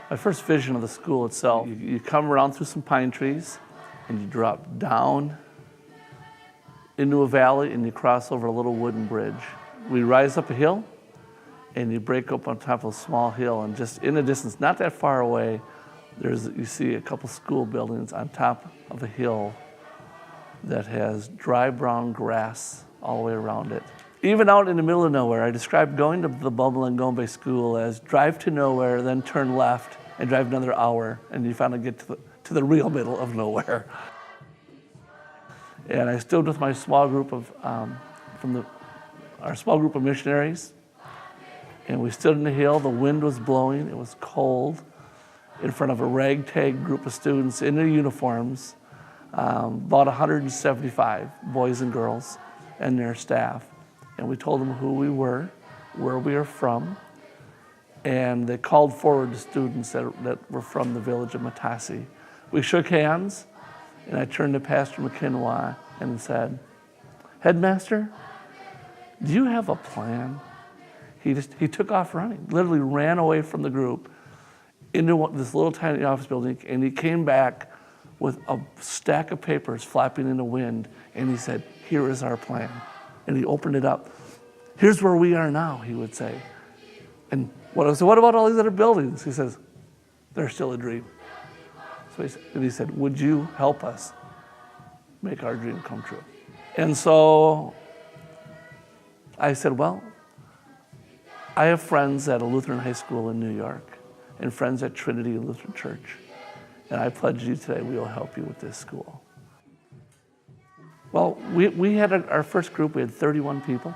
My first vision of the school itself, you come around through some pine trees and you drop down into a valley and you cross over a little wooden bridge. We rise up a hill and you break up on top of a small hill, and just in the distance, not that far away, you see a couple school buildings on top of a hill that has dry brown grass all the way around it. Even out in the middle of nowhere, I described going to the Bumble School as drive to nowhere, then turn left and drive another hour, and you finally get to the real middle of nowhere. And I stood with my small group of, our small group of missionaries, and we stood in the hill. The wind was blowing, it was cold, in front of a ragtag group of students in their uniforms, about 175 boys and girls and their staff. And we told them who we were, where we were from, and they called forward the students that were from the village of Matasi. We shook hands, and I turned to Pastor McKinwa and said, "Headmaster, do you have a plan?" He took off running, literally ran away from the group into this little tiny office building, and he came back with a stack of papers flapping in the wind, and he said, "Here is our plan." And he opened it up. "Here's where we are now," he would say. And I said, "What about all these other buildings?" He says, "They're still a dream." So he said, "Would you help us make our dream come true?" And so I said, "Well, I have friends at a Lutheran high school in New York and friends at Trinity Lutheran Church, and I pledge you today we will help you with this school." Well, we had our first group, we had 31 people,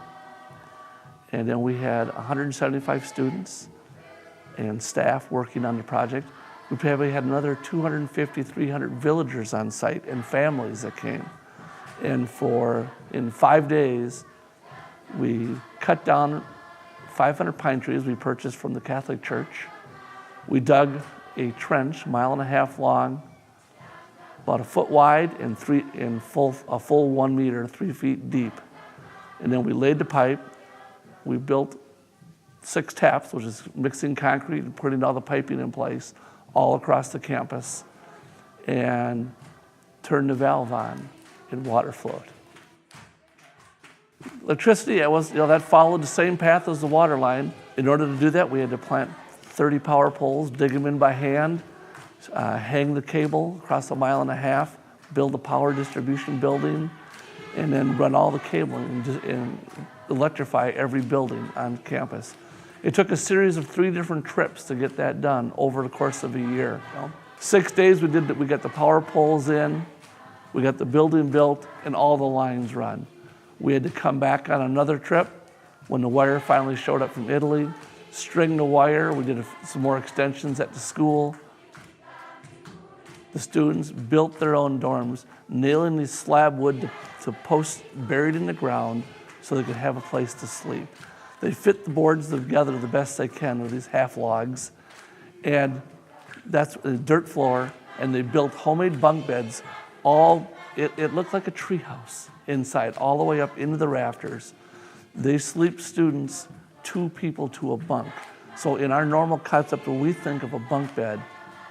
and then we had 175 students and staff working on the project. We probably had another 250, 300 villagers on site and families that came. And in 5 days, we cut down 500 pine trees we purchased from the Catholic Church. We dug a trench, 1.5 miles long, about 1 foot wide and a full 1 meter, 3 feet deep. And then we laid the pipe. We built 6 taps, which is mixing concrete and putting all the piping in place all across the campus, and turned the valve on, and water flowed. Electricity, that followed the same path as the water line. In order to do that, we had to plant 30 power poles, dig them in by hand, hang the cable across 1.5 miles, build a power distribution building, and then run all the cabling and electrify every building on campus. It took a series of 3 different trips to get that done over the course of a year. 6 days we got the power poles in, we got the building built, and all the lines run. We had to come back on another trip when the wire finally showed up from Italy, string the wire. We did some more extensions at the school. The students built their own dorms, nailing these slab wood to posts buried in the ground so they could have a place to sleep. They fit the boards together the best they can with these half logs, and that's a dirt floor, and they built homemade bunk beds. It looked like a treehouse inside, all the way up into the rafters. They sleep students 2 people to a bunk. So in our normal concept, when we think of a bunk bed,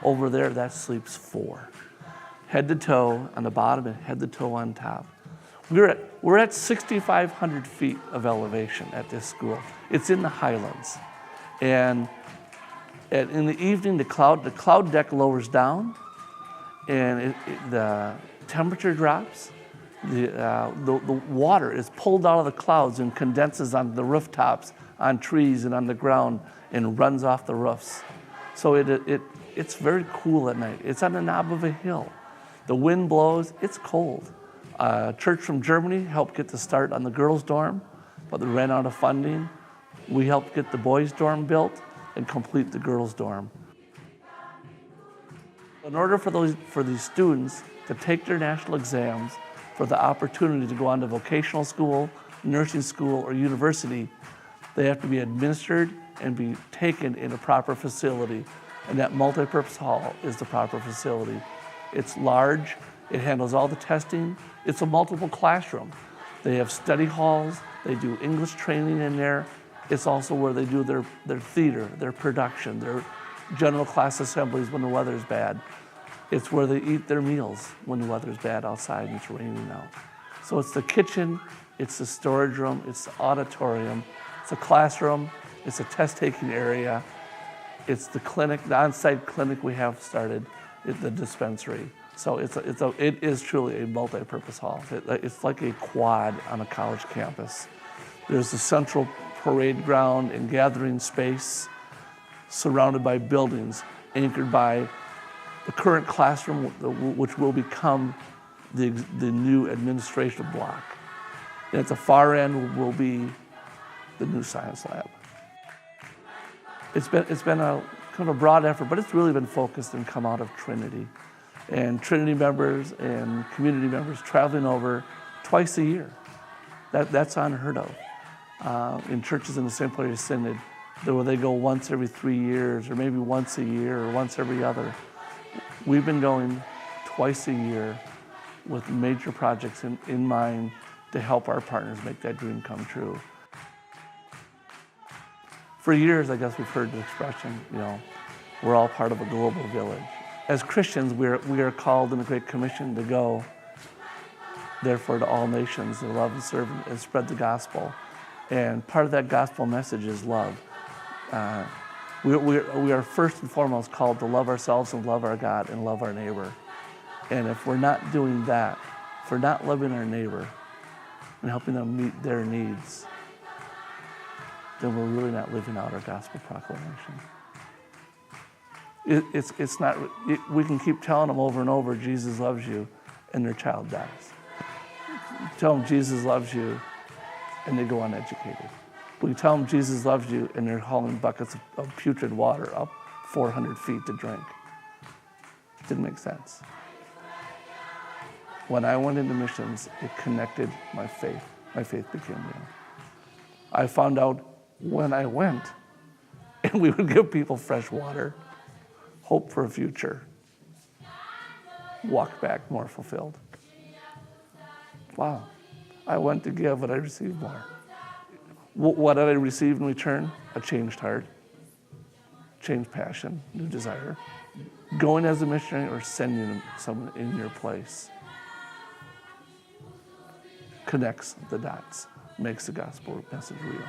over there, that sleeps 4. Head to toe on the bottom and head to toe on top. We're at 6,500 feet of elevation at this school. It's in the highlands. And in the evening, the cloud deck lowers down, and the temperature drops. The water is pulled out of the clouds and condenses on the rooftops, on trees, and on the ground, and runs off the roofs. So it's very cool at night. It's on the knob of a hill. The wind blows, it's cold. A church from Germany helped get the start on the girls' dorm, but they ran out of funding. We helped get the boys' dorm built and complete the girls' dorm. In order for these students to take their national exams, for the opportunity to go on to vocational school, nursing school, or university, they have to be administered and be taken in a proper facility. And that multipurpose hall is the proper facility. It's large, it handles all the testing, it's a multiple classroom. They have study halls, they do English training in there. It's also where they do their theater, their production, general class assemblies when the weather's bad. It's where they eat their meals when the weather's bad outside and it's raining out. So it's the kitchen, it's the storage room, it's the auditorium, it's a classroom, it's a test-taking area, it's the clinic, the on-site clinic we have started, the dispensary. So it is truly a multi-purpose hall. It's like a quad on a college campus. There's the central parade ground and gathering space surrounded by buildings, anchored by the current classroom, which will become the new administration block. And at the far end will be the new science lab. It's been a kind of a broad effort, but it's really been focused and come out of Trinity. And Trinity members and community members traveling over twice a year. That's unheard of. In churches in the St. Paul Synod, where they go once every 3 years, or maybe once a year, or once every other. We've been going twice a year with major projects in mind to help our partners make that dream come true. For years, I guess we've heard the expression, we're all part of a global village. As Christians, we are called in the Great Commission to go, therefore, to all nations, to love and serve and spread the gospel. And part of that gospel message is love. We are first and foremost called to love ourselves and love our God and love our neighbor. And if we're not doing that, if we're not loving our neighbor and helping them meet their needs, then we're really not living out our gospel proclamation. It's not. We can keep telling them over and over, Jesus loves you, and their child dies. Tell them Jesus loves you, and they go uneducated. We tell them Jesus loves you, and they're hauling buckets of putrid water up 400 feet to drink. Didn't make sense. When I went into missions, it connected my faith. My faith became real. I found out when I went, and we would give people fresh water, hope for a future, walk back more fulfilled. Wow, I went to give, but I received more. What did I receive in return? A changed heart, changed passion, new desire. Going as a missionary or sending someone in your place connects the dots, makes the gospel message real.